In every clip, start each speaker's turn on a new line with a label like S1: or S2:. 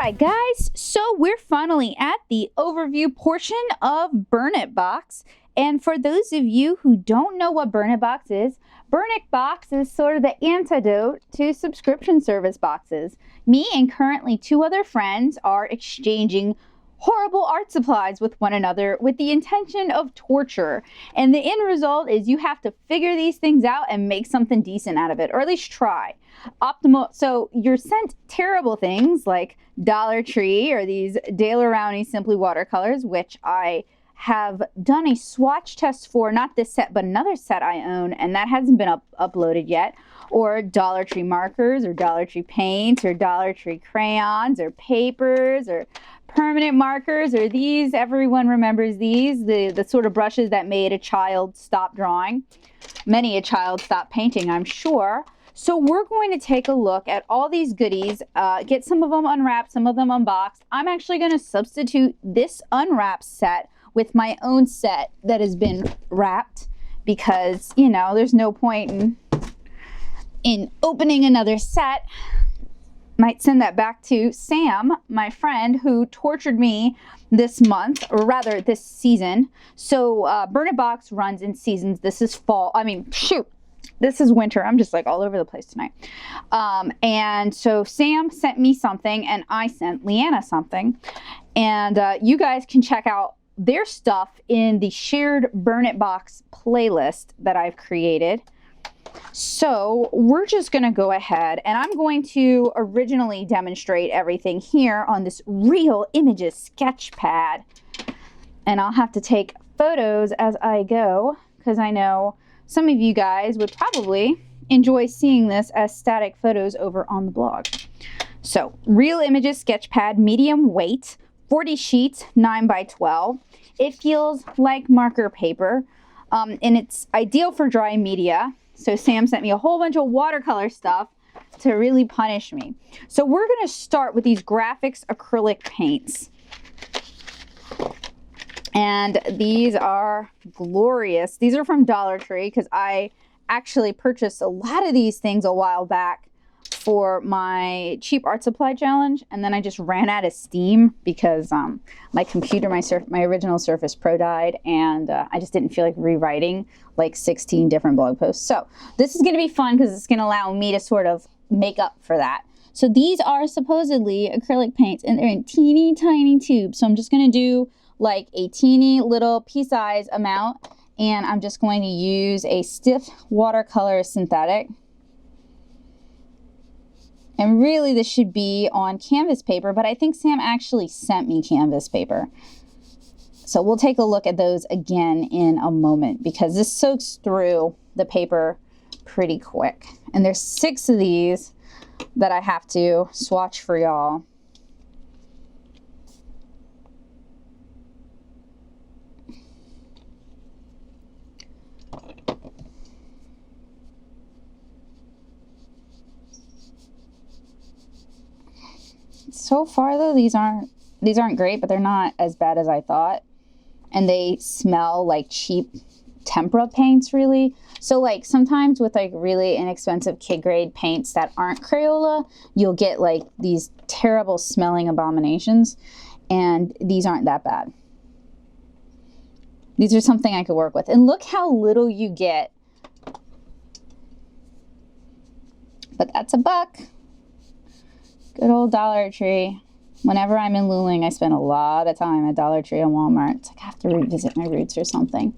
S1: right, guys, so we're finally at the overview portion of Burn It Box. And for those of you who don't know what Burn It Box is sort of the antidote to subscription service boxes. Me and currently 2 other friends are exchanging horrible art supplies with one another with the intention of torture. And the end result is you have to figure these things out and make something decent out of it, or at least try. So you're sent terrible things like Dollar Tree or these Daler Rowney Simply Watercolors, which I have done a swatch test for, not this set, but another set I own, and that hasn't been uploaded yet. Or Dollar Tree markers, or Dollar Tree paints, or Dollar Tree crayons, or papers, or permanent markers, or these, everyone remembers these, the sort of brushes that made a child stop drawing. Many a child stopped painting, I'm sure. So we're going to take a look at all these goodies, get some of them unwrapped, some of them unboxed. I'm actually going to substitute this unwrapped set with my own set that has been wrapped because, you know, there's no point in opening another set. Might send that back to Sam, my friend, who tortured me this month, or rather this season. So Burn It Box runs in seasons. This is fall. I mean, shoot. This is winter. I'm just like all over the place tonight. And so Sam sent me something and I sent Leanna something. And you guys can check out their stuff in the shared Burn It Box playlist that I've created. So we're just going to go ahead and I'm going to originally demonstrate everything here on this Real Images sketch pad. And I'll have to take photos as I go because I know some of you guys would probably enjoy seeing this as static photos over on the blog. So, Real Images sketch pad, medium weight, 40 sheets, 9 by 12. It feels like marker paper, and it's ideal for dry media. So Sam sent me a whole bunch of watercolor stuff to really punish me. So we're going to start with these graphics acrylic paints. And these are glorious. These are from Dollar Tree because I actually purchased a lot of these things a while back for my cheap art supply challenge. And then I just ran out of steam because my computer, my original Surface Pro died. And I just didn't feel like rewriting like 16 different blog posts. So this is going to be fun because it's going to allow me to sort of make up for that. So these are supposedly acrylic paints and they're in teeny tiny tubes. So I'm just going to do like a teeny little pea size amount, and I'm just going to use a stiff watercolor synthetic. And really this should be on canvas paper, but I think Sam actually sent me canvas paper. So we'll take a look at those again in a moment because this soaks through the paper pretty quick. And there's 6 of these that I have to swatch for y'all. So far though, these aren't great, but they're not as bad as I thought. And they smell like cheap tempera paints, really. So like sometimes with like really inexpensive kid grade paints that aren't Crayola, you'll get like these terrible smelling abominations. And these aren't that bad. These are something I could work with. And look how little you get. But that's $1. Good old Dollar Tree. Whenever I'm in Luling, I spend a lot of time at Dollar Tree and Walmart. It's like I have to revisit my roots or something.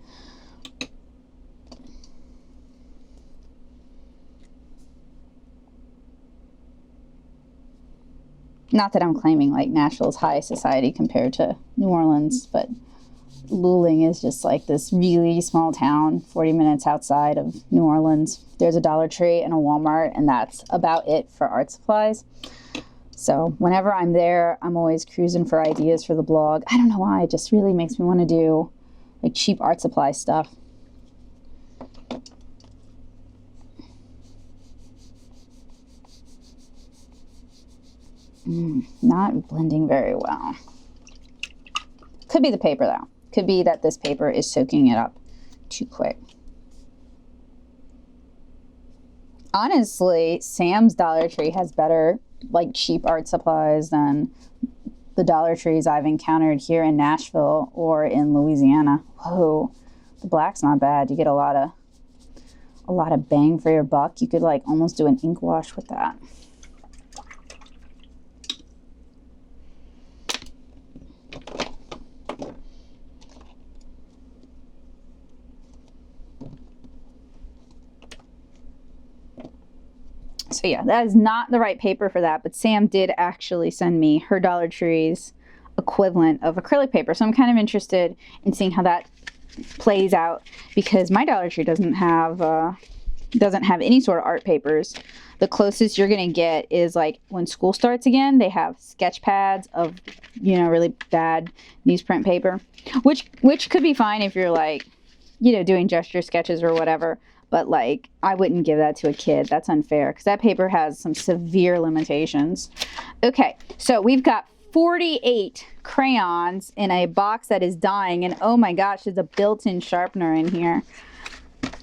S1: Not that I'm claiming like Nashville's high society compared to New Orleans, but Luling is just like this really small town, 40 minutes outside of New Orleans. There's a Dollar Tree and a Walmart, and that's about it for art supplies. So whenever I'm there, I'm always cruising for ideas for the blog. I don't know why, it just really makes me want to do like cheap art supply stuff. Not blending very well. Could be the paper though. Could be that this paper is soaking it up too quick. Honestly, Sam's Dollar Tree has better like cheap art supplies than the Dollar Trees I've encountered here in Nashville or in Louisiana. Whoa, the black's not bad. You get a lot of bang for your buck. You could like almost do an ink wash with that. So yeah, that is not the right paper for that, but Sam did actually send me her Dollar Tree's equivalent of acrylic paper. So I'm kind of interested in seeing how that plays out, because my Dollar Tree doesn't have any sort of art papers. The closest you're gonna get is like when school starts again, they have sketch pads of, you know, really bad newsprint paper, which could be fine if you're like, you know, doing gesture sketches or whatever. But like, I wouldn't give that to a kid. That's unfair, because that paper has some severe limitations. Okay, so we've got 48 crayons in a box that is dying, and oh my gosh, there's a built-in sharpener in here.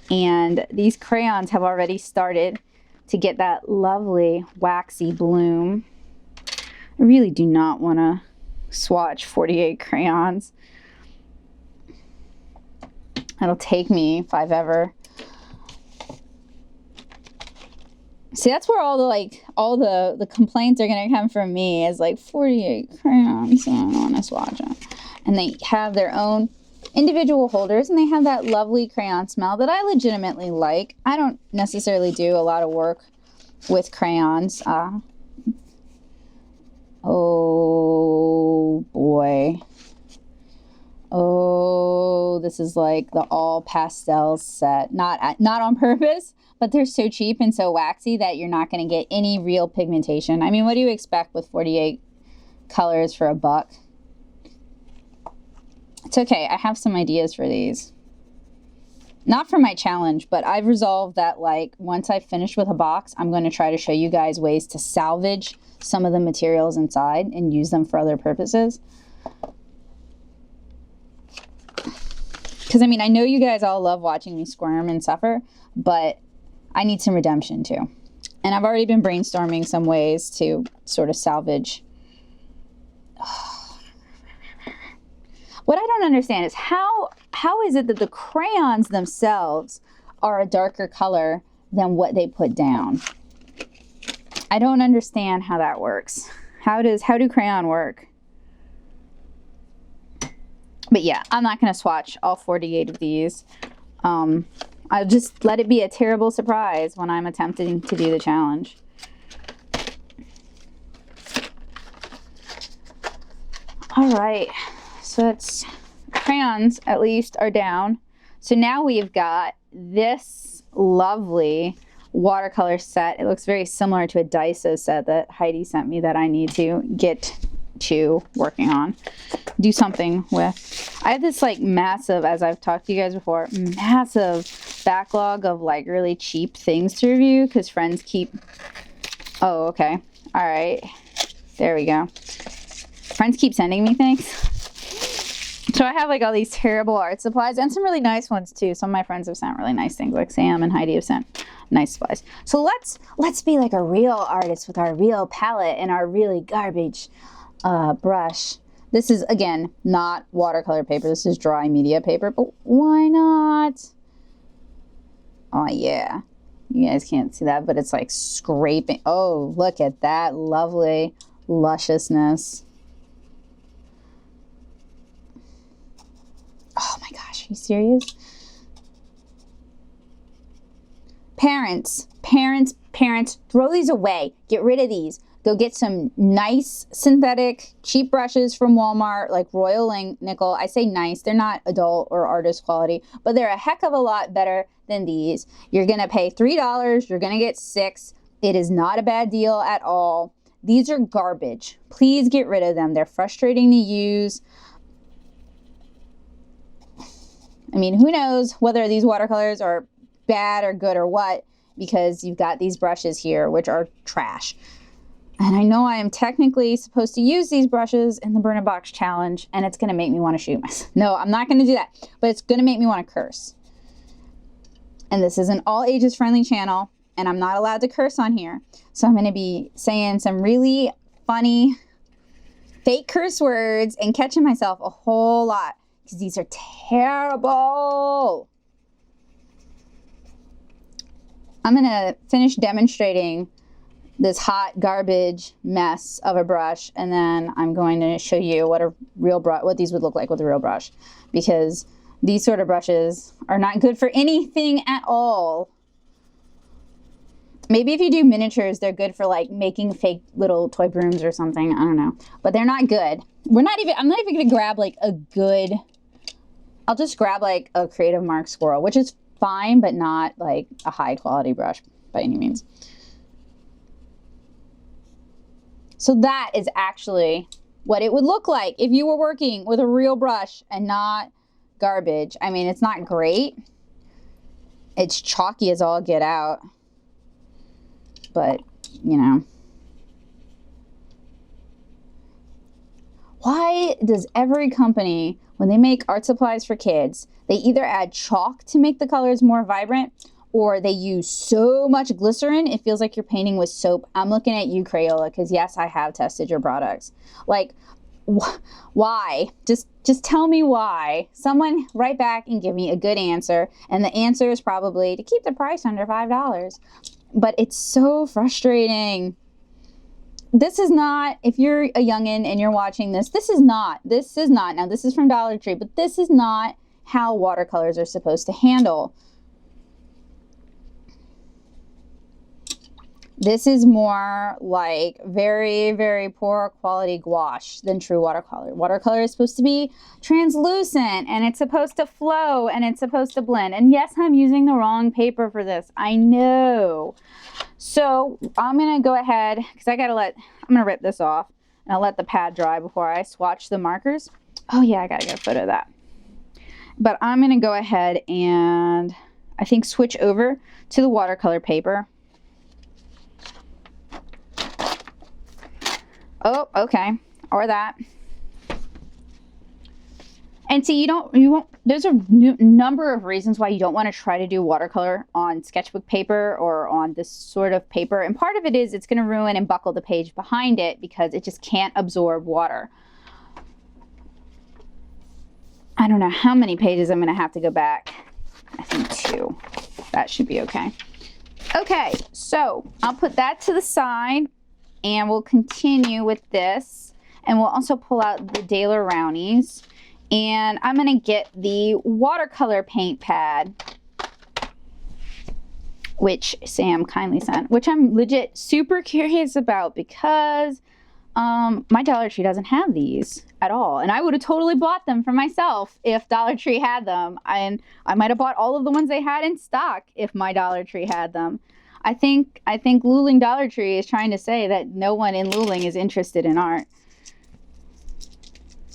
S1: And these crayons have already started to get that lovely waxy bloom. I really do not want to swatch 48 crayons. That'll take me if I've ever. See, that's where all the complaints are gonna come from me, is like 48 crayons, so I don't want to swatch them. And they have their own individual holders, and they have that lovely crayon smell that I legitimately like. I don't necessarily do a lot of work with crayons. Oh boy. Oh, this is like the all pastels set. Not on purpose, but they're so cheap and so waxy that you're not going to get any real pigmentation. I mean, what do you expect with 48 colors for a buck? It's okay. I have some ideas for these. Not for my challenge, but I've resolved that, like, once I've finished with a box, I'm going to try to show you guys ways to salvage some of the materials inside and use them for other purposes. Because, I mean, I know you guys all love watching me squirm and suffer, but I need some redemption too. And I've already been brainstorming some ways to sort of salvage. What I don't understand is how is it that the crayons themselves are a darker color than what they put down? I don't understand how that works. How do crayon work? But yeah, I'm not going to swatch all 48 of these. I'll just let it be a terrible surprise when I'm attempting to do the challenge. All right, so it's crayons at least are down. So now we've got this lovely watercolor set. It looks very similar to a Daiso set that Heidi sent me that I need to get to working on, do something with. I have this like massive, as I've talked to you guys before, massive backlog of like really cheap things to review, because friends keep, oh okay, all right, there we go, friends keep sending me things. So I have like all these terrible art supplies and some really nice ones too. Some of my friends have sent really nice things, like Sam and Heidi have sent nice supplies. So let's be like a real artist with our real palette and our really garbage brush. This is, again, not watercolor paper. This is dry media paper, but why not? Oh, yeah. You guys can't see that, but it's like scraping. Oh, look at that lovely lusciousness. Oh my gosh, are you serious? Parents, throw these away. Get rid of these. Go get some nice synthetic cheap brushes from Walmart, like Royal Nickel. I say nice, they're not adult or artist quality, but they're a heck of a lot better than these. You're gonna pay $3, you're gonna get 6. It is not a bad deal at all. These are garbage. Please get rid of them. They're frustrating to use. I mean, who knows whether these watercolors are bad or good or what, because you've got these brushes here, which are trash. And I know I am technically supposed to use these brushes in the Burn a Box challenge, and it's going to make me want to shoot myself. No, I'm not going to do that, but it's going to make me want to curse. And this is an all ages friendly channel, and I'm not allowed to curse on here. So I'm going to be saying some really funny fake curse words and catching myself a whole lot because these are terrible. I'm going to finish demonstrating this hot garbage mess of a brush, and then I'm going to show you what these would look like with a real brush, because these sort of brushes are not good for anything at all. Maybe if you do miniatures, they're good for like making fake little toy brooms or something. I don't know, but they're not good. I'm not even gonna grab like a good, I'll just grab like a Creative Mark Squirrel, which is fine, but not like a high quality brush by any means. So that is actually what it would look like if you were working with a real brush and not garbage. I mean, it's not great. It's chalky as all get out. But, you know. Why does every company, when they make art supplies for kids, they either add chalk to make the colors more vibrant, or they use so much glycerin, it feels like you're painting with soap. I'm looking at you, Crayola, because yes, I have tested your products. Like, why? Just tell me why. Someone write back and give me a good answer. And the answer is probably to keep the price under $5. But it's so frustrating. This is not, if you're a youngin' and you're watching this, this is not, now this is from Dollar Tree, but this is not how watercolors are supposed to handle. This is more like very, very poor quality gouache than true watercolor. Watercolor is supposed to be translucent, and it's supposed to flow, and it's supposed to blend. And yes, I'm using the wrong paper for this. I know. So I'm gonna go ahead, because I'm gonna rip this off, and I'll let the pad dry before I swatch the markers. Oh yeah, I gotta get a photo of that. But I'm gonna go ahead and I think switch over to the watercolor paper. Oh, okay, or that. And see, there's a number of reasons why you don't want to try to do watercolor on sketchbook paper or on this sort of paper. And part of it is it's going to ruin and buckle the page behind it because it just can't absorb water. I don't know how many pages I'm going to have to go back. I think 2. That should be okay. Okay, so I'll put that to the side. And we'll continue with this, and we'll also pull out the Daler Roundies, and I'm going to get the watercolor paint pad, which Sam kindly sent, which I'm legit super curious about because my Dollar Tree doesn't have these at all, and I would have totally bought them for myself if Dollar Tree had them, and I might have bought all of the ones they had in stock if my Dollar Tree had them. I think Luling Dollar Tree is trying to say that no one in Luling is interested in art,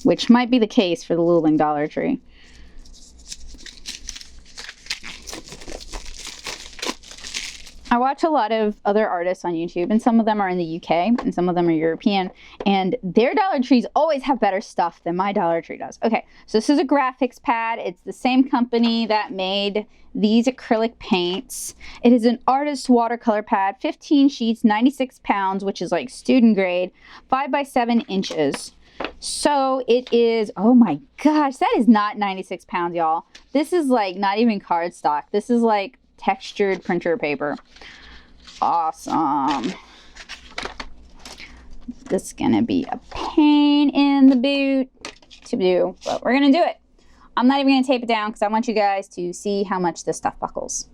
S1: which might be the case for the Luling Dollar Tree. I watch a lot of other artists on YouTube, and some of them are in the UK and some of them are European, and their Dollar Trees always have better stuff than my Dollar Tree does. Okay, so this is a graphics pad. It's the same company that made these acrylic paints. It is an artist watercolor pad, 15 sheets, 96 pounds, which is like student grade, 5 by 7 inches. So it is, oh my gosh, that is not 96 pounds, y'all. This is like not even cardstock. This is like textured printer paper. Awesome. This is gonna be a pain in the boot to do, but we're gonna do it. I'm not even gonna tape it down because I want you guys to see how much this stuff buckles.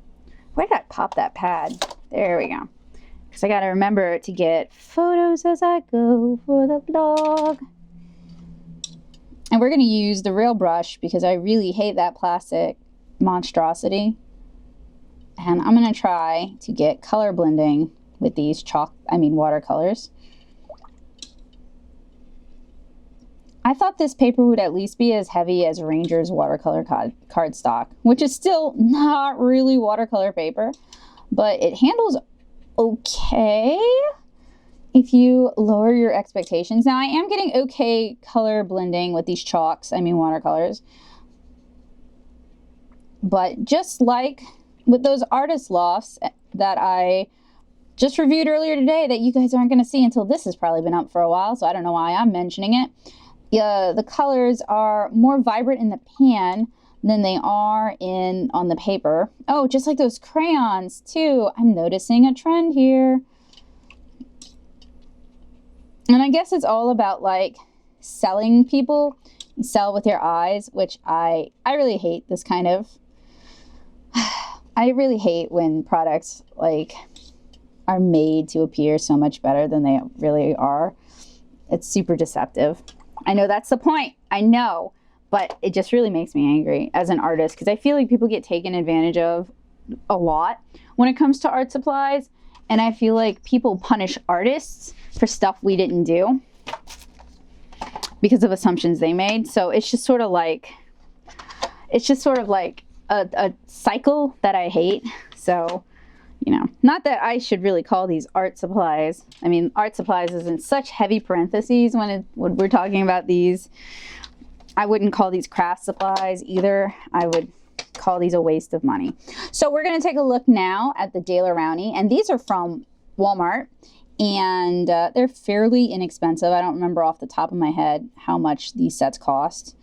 S1: Where did I pop that pad? There we go. Because I gotta remember to get photos as I go for the vlog. And we're gonna use the real brush because I really hate that plastic monstrosity. And I'm going to try to get color blending with these watercolors. I thought this paper would at least be as heavy as Ranger's watercolor cardstock, which is still not really watercolor paper, but it handles okay if you lower your expectations. Now I am getting okay color blending with these watercolors, but just like with those artist lofts, that I just reviewed earlier today that you guys aren't going to see until this has probably been up for a while, so I don't know why I'm mentioning it. The colors are more vibrant in the pan than they are on the paper. Oh, just like those crayons too. I'm noticing a trend here. And I guess it's all about like selling people. You sell with your eyes, which I really hate this kind of, I really hate when products like are made to appear so much better than they really are. It's super deceptive. I know that's the point. I know, but it just really makes me angry as an artist because I feel like people get taken advantage of a lot when it comes to art supplies. And I feel like people punish artists for stuff we didn't do because of assumptions they made. So it's just sort of like, a cycle that I hate. So, you know, not that I should really call these art supplies. I mean, art supplies is in such heavy parentheses when we're talking about these. I wouldn't call these craft supplies either. I would call these a waste of money. So we're going to take a look now at the Daler Rowney, and these are from Walmart, and they're fairly inexpensive. I don't remember off the top of my head how much these sets cost.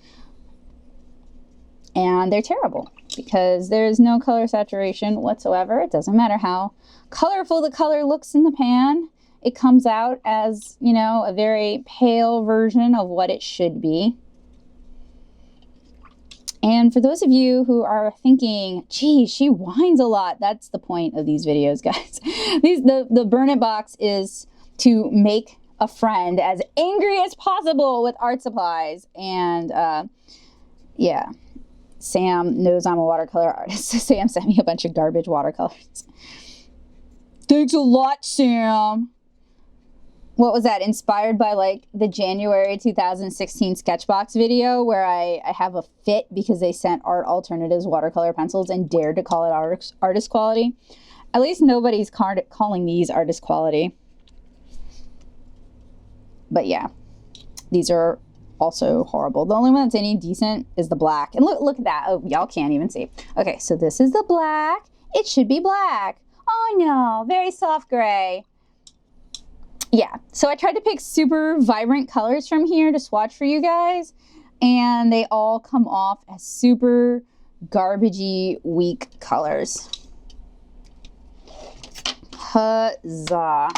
S1: And they're terrible because there's no color saturation whatsoever. It doesn't matter how colorful the color looks in the pan. It comes out as, you know, a very pale version of what it should be. And for those of you who are thinking, gee, she whines a lot, that's the point of these videos, guys. The Burn It box is to make a friend as angry as possible with art supplies. And yeah. Sam knows I'm a watercolor artist, so Sam sent me a bunch of garbage watercolors. Thanks a lot, Sam. What was that? Inspired by like the January 2016 Sketchbox video where I have a fit because they sent Art Alternatives watercolor pencils and dared to call it artist quality. At least nobody's calling these artist quality. But yeah, these are also horrible. The only one that's any decent is the black. And look at that. Oh, y'all can't even see. Okay, so this is the black. It should be black. Oh no, very soft gray. Yeah, so I tried to pick super vibrant colors from here to swatch for you guys, and they all come off as super garbagey, weak colors. Huzzah.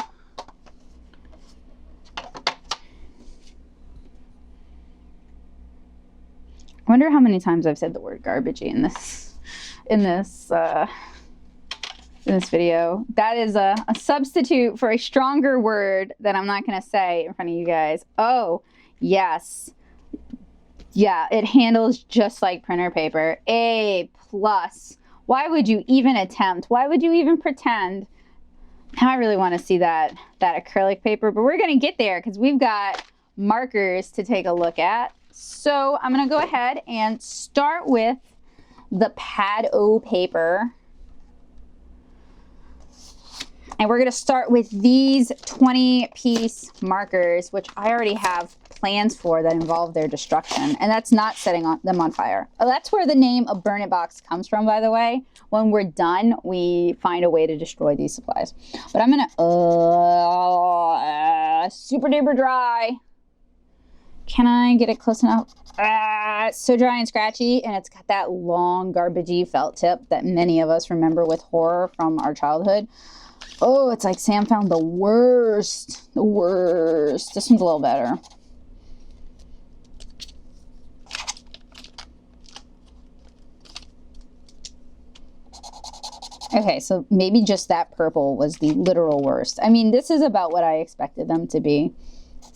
S1: I wonder how many times I've said the word garbagey in this video. That is a substitute for a stronger word that I'm not going to say in front of you guys. Oh, yes. Yeah, it handles just like printer paper. A+. Why would you even attempt? Why would you even pretend? Now I really want to see that acrylic paper, but we're going to get there because we've got markers to take a look at. So I'm going to go ahead and start with the Pad-O paper. And we're going to start with these 20-piece markers, which I already have plans for that involve their destruction. And that's not setting them on fire. That's where the name of Burn It Box comes from, by the way. When we're done, we find a way to destroy these supplies. But I'm going to super duper dry. Can I get it close enough? It's so dry and scratchy, and it's got that long, garbagey felt tip that many of us remember with horror from our childhood. Oh, it's like Sam found the worst. The worst. This one's a little better. Okay, so maybe just that purple was the literal worst. I mean, this is about what I expected them to be.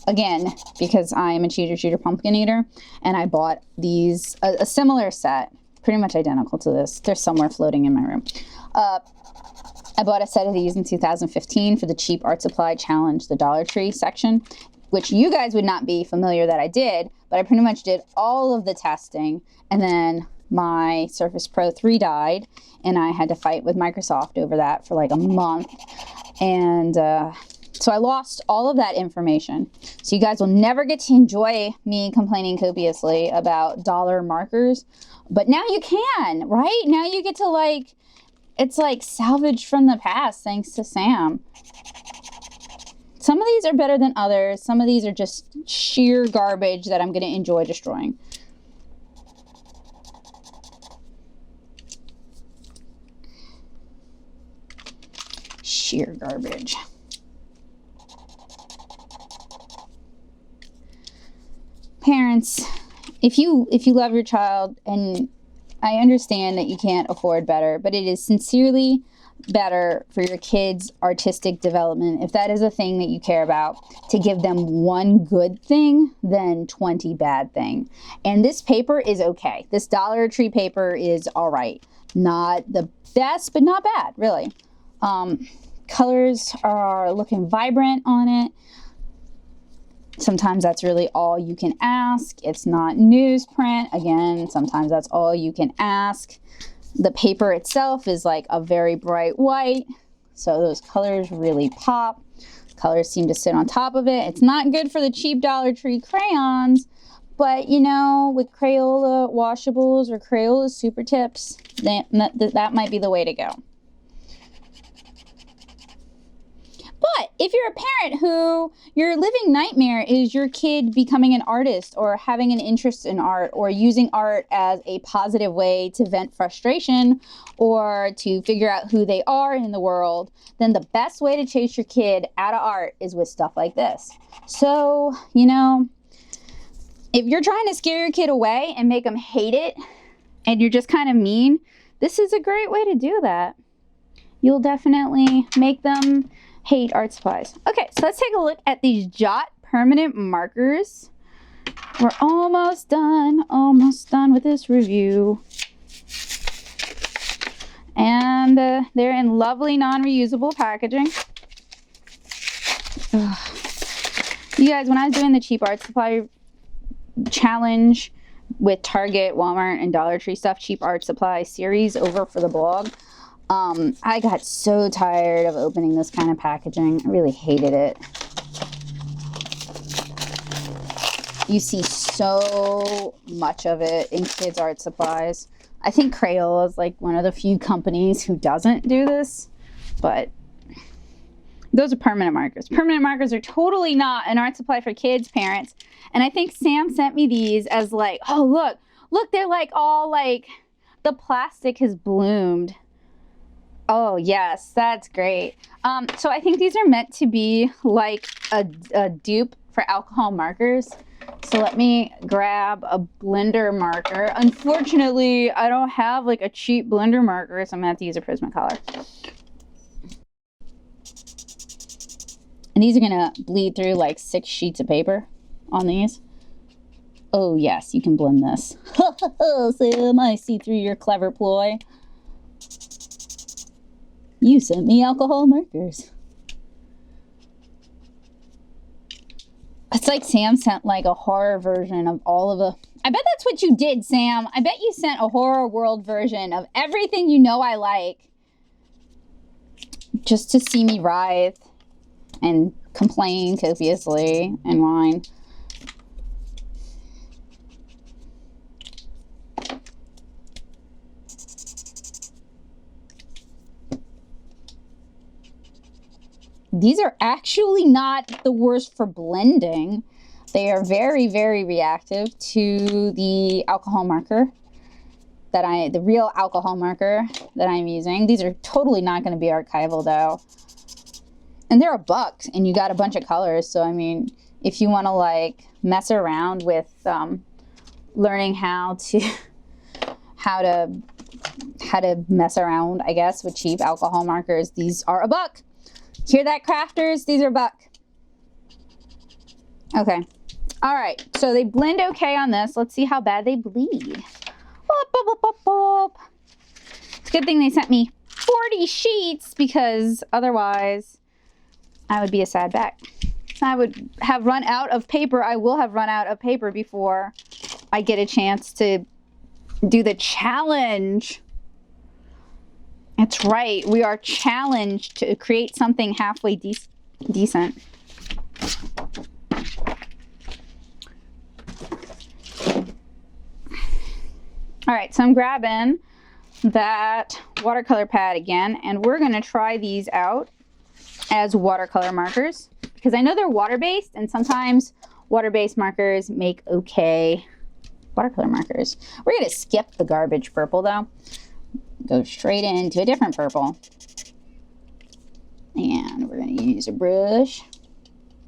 S1: Again, because I'm a cheater pumpkin eater, and I bought these, a similar set, pretty much identical to this. They're somewhere floating in my room. I bought a set of these in 2015 for the Cheap Art Supply Challenge, the Dollar Tree section, which you guys would not be familiar that I did, but I pretty much did all of the testing, and then my Surface Pro 3 died, and I had to fight with Microsoft over that for like a month, and so I lost all of that information. So you guys will never get to enjoy me complaining copiously about dollar markers, but now you can, right? Now you get to like It's like salvaged from the past thanks to Sam. Some of these are better than others. Some of these are just sheer garbage that I'm going to enjoy destroying. Sheer garbage. Parents, if you love your child, and I understand that you can't afford better, but it is sincerely better for your kids' artistic development, if that is a thing that you care about, to give them one good thing than 20 bad things. And this paper is okay. This Dollar Tree paper is all right. Not the best, but not bad, really. Colors are looking vibrant on it. Sometimes that's really all you can ask. It's not newsprint. Again, sometimes that's all you can ask. The paper itself is like a very bright white, so those colors really pop. Colors seem to sit on top of it. It's not good for the cheap Dollar Tree crayons, but you know, with Crayola washables or Crayola super tips, that might be the way to go. But if you're a parent who your living nightmare is your kid becoming an artist or having an interest in art or using art as a positive way to vent frustration or to figure out who they are in the world, then the best way to chase your kid out of art is with stuff like this. So, you know, if you're trying to scare your kid away and make them hate it and you're just kind of mean, this is a great way to do that. You'll definitely make them hate art supplies. Okay, so let's take a look at these Jot permanent markers. We're almost done with this review. And they're in lovely non-reusable packaging. Ugh. You guys, when I was doing the cheap art supply challenge with Target, Walmart, and Dollar Tree stuff, cheap art supply series over for the blog, I got so tired of opening this kind of packaging. I really hated it. You see so much of it in kids' art supplies. I think Crayola is like one of the few companies who doesn't do this, but those are permanent markers. Permanent markers are totally not an art supply for kids, parents. And I think Sam sent me these as like, oh, look, they're like all like, the plastic has bloomed. Oh, yes, that's great. So I think these are meant to be like a dupe for alcohol markers. So let me grab a blender marker. Unfortunately, I don't have like a cheap blender marker, so I'm gonna have to use a Prismacolor. And these are gonna bleed through like 6 sheets of paper on these. Oh yes, you can blend this. Sam, I see through your clever ploy. You sent me alcohol markers. It's like Sam sent like a horror version of all of the... I bet that's what you did, Sam. I bet you sent a horror world version of everything you know I like. Just to see me writhe and complain copiously and whine. These are actually not the worst for blending. They are very, very reactive to the alcohol marker the real alcohol marker that I'm using. These are totally not going to be archival though. And they're $1 and you got a bunch of colors. So, I mean, if you want to like mess around with learning how to mess around, I guess, with cheap alcohol markers, these are $1. Hear that, crafters? These are $1. Okay. All right. So they blend okay on this. Let's see how bad they bleed. Boop, boop, boop, boop, boop. It's a good thing they sent me 40 sheets because otherwise I would be a sad bag. I would have run out of paper. I will have run out of paper before I get a chance to do the challenge. That's right. We are challenged to create something halfway decent. All right, so I'm grabbing that watercolor pad again, and we're going to try these out as watercolor markers because I know they're water-based, and sometimes water-based markers make okay watercolor markers. We're going to skip the garbage purple though. Go straight into a different purple. And we're going to use a brush.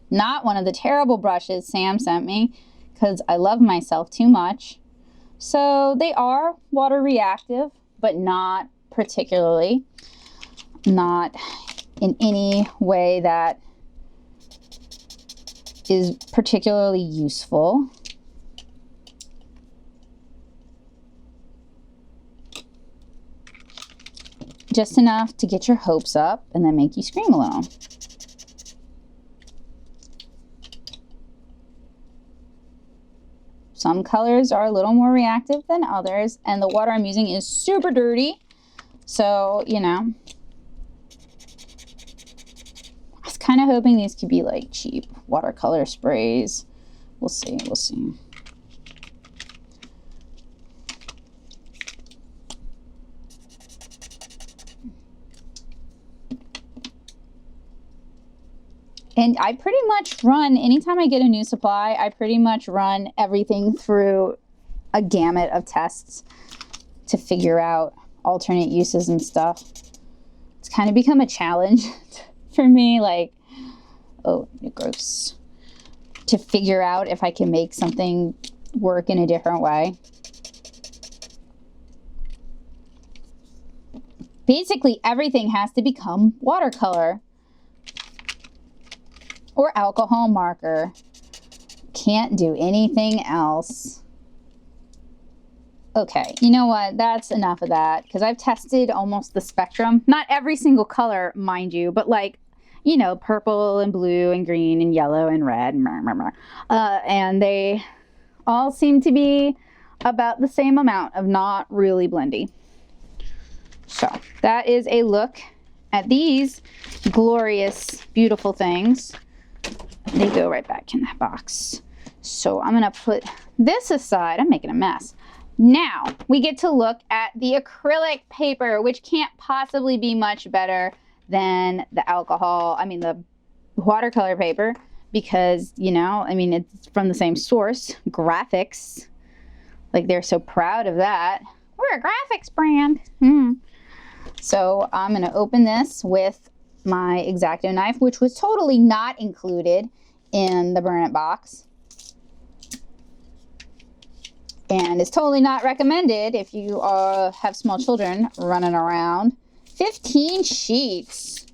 S1: Not one of the terrible brushes Sam sent me because I love myself too much. So they are water reactive, but not particularly. Not in any way that is particularly useful. Just enough to get your hopes up and then make you scream a little. Some colors are a little more reactive than others, and the water I'm using is super dirty. So, you know, I was kind of hoping these could be like cheap watercolor sprays. We'll see, we'll see. And I pretty much run, anytime I get a new supply, I pretty much run everything through a gamut of tests to figure out alternate uses and stuff. It's kind of become a challenge for me, like, oh, gross, to figure out if I can make something work in a different way. Basically, everything has to become watercolor or alcohol marker. Can't do anything else. Okay, you know what? That's enough of that because I've tested almost the spectrum. Not every single color, mind you, but like, you know, purple and blue and green and yellow and red. And they all seem to be about the same amount of not really blendy. So that is a look at these glorious, beautiful things. They go right back in that box. So I'm gonna put this aside. I'm making a mess. Now we get to look at the acrylic paper, which can't possibly be much better than the the watercolor paper, because, you know, I mean, it's from the same source, graphics. Like, they're so proud of that. We're a graphics brand. So I'm gonna open this with my X-Acto knife, which was totally not included in the Burn It box. And it's totally not recommended if you have small children running around. 15 sheets,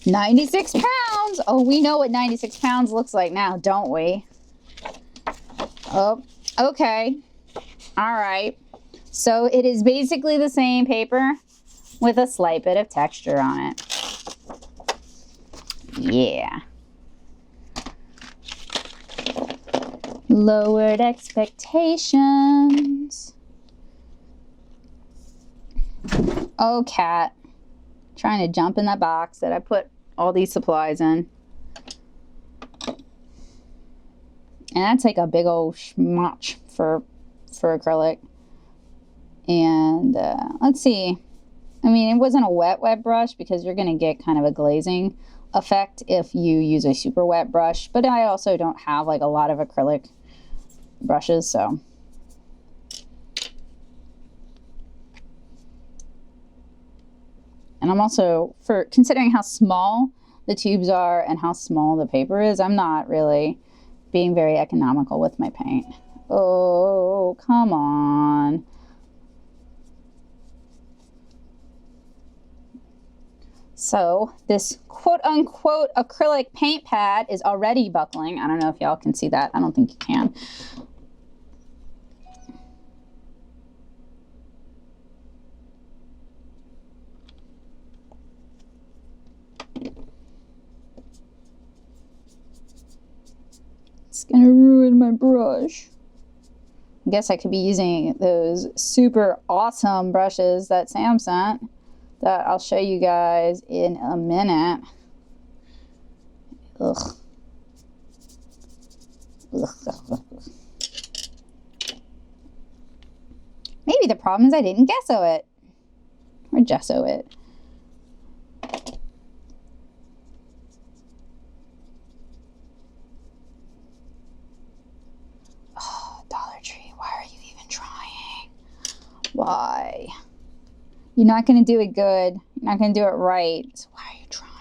S1: 96 pounds. Oh, we know what 96 pounds looks like now, don't we? Oh, okay. All right. So it is basically the same paper with a slight bit of texture on it. Yeah. Lowered expectations. Oh, cat. Trying to jump in that box that I put all these supplies in. And that's like a big old schmotch for acrylic. And let's see. I mean, it wasn't a wet brush because you're going to get kind of a glazing effect if you use a super wet brush, but I also don't have like a lot of acrylic brushes, so. And I'm also, for considering how small the tubes are and how small the paper is, I'm not really being very economical with my paint. Oh, come on. So this quote-unquote acrylic paint pad is already buckling. I don't know if y'all can see that. I don't think you can. It's gonna ruin my brush. I guess I could be using those super awesome brushes that Sam sent, that I'll show you guys in a minute. Ugh. Ugh. Maybe the problem is I didn't gesso it. or gesso it. Oh, Dollar Tree, why are you even trying? Why? You're not going to do it good. You're not going to do it right. So why are you trying?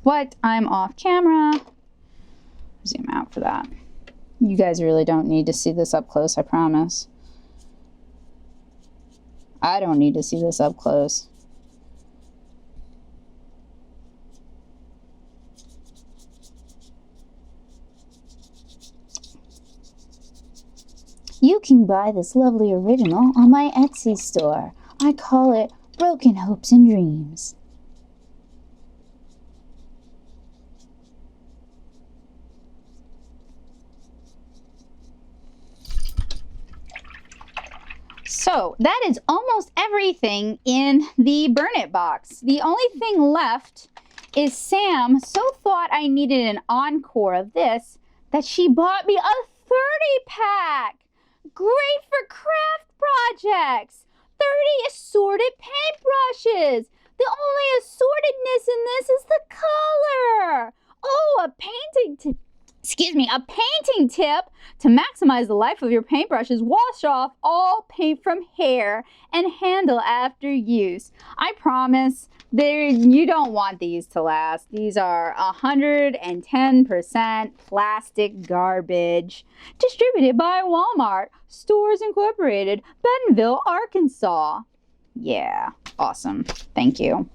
S1: What? I'm off camera. Zoom out for that. You guys really don't need to see this up close, I promise. I don't need to see this up close. You can buy this lovely original on my Etsy store. I call it Broken Hopes and Dreams. So that is almost everything in the Burn It box. The only thing left is Sam so thought I needed an encore of this that she bought me a 30-pack. Great for craft projects. 30 assorted paintbrushes. The only assortedness in this is the color. Oh, a painting tip to maximize the life of your paintbrush is wash off all paint from hair and handle after use. I promise you don't want these to last. These are 110% plastic garbage. Distributed by Walmart, Stores Incorporated, Bentonville, Arkansas. Yeah, awesome. Thank you.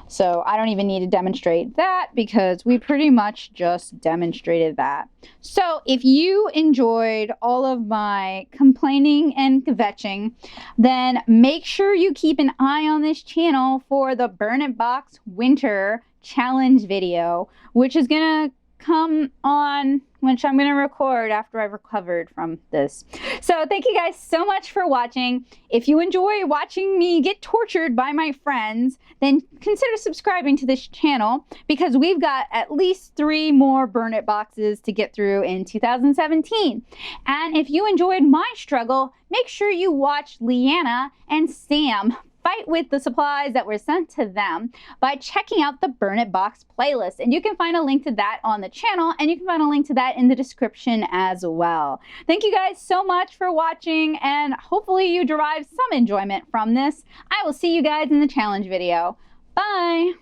S1: So I don't even need to demonstrate that because we pretty much just demonstrated that. So if you enjoyed all of my complaining and kvetching, then make sure you keep an eye on this channel for the Burn It Box Winter Challenge video, which is gonna come on, which I'm gonna record after I've recovered from this. So thank you guys so much for watching. If you enjoy watching me get tortured by my friends, then consider subscribing to this channel because we've got at least 3 more Burn It boxes to get through in 2017. And if you enjoyed my struggle, make sure you watch Leanna and Sam fight with the supplies that were sent to them by checking out the Burn It Box playlist. And you can find a link to that on the channel, and you can find a link to that in the description as well. Thank you guys so much for watching, and hopefully you derive some enjoyment from this. I will see you guys in the challenge video. Bye!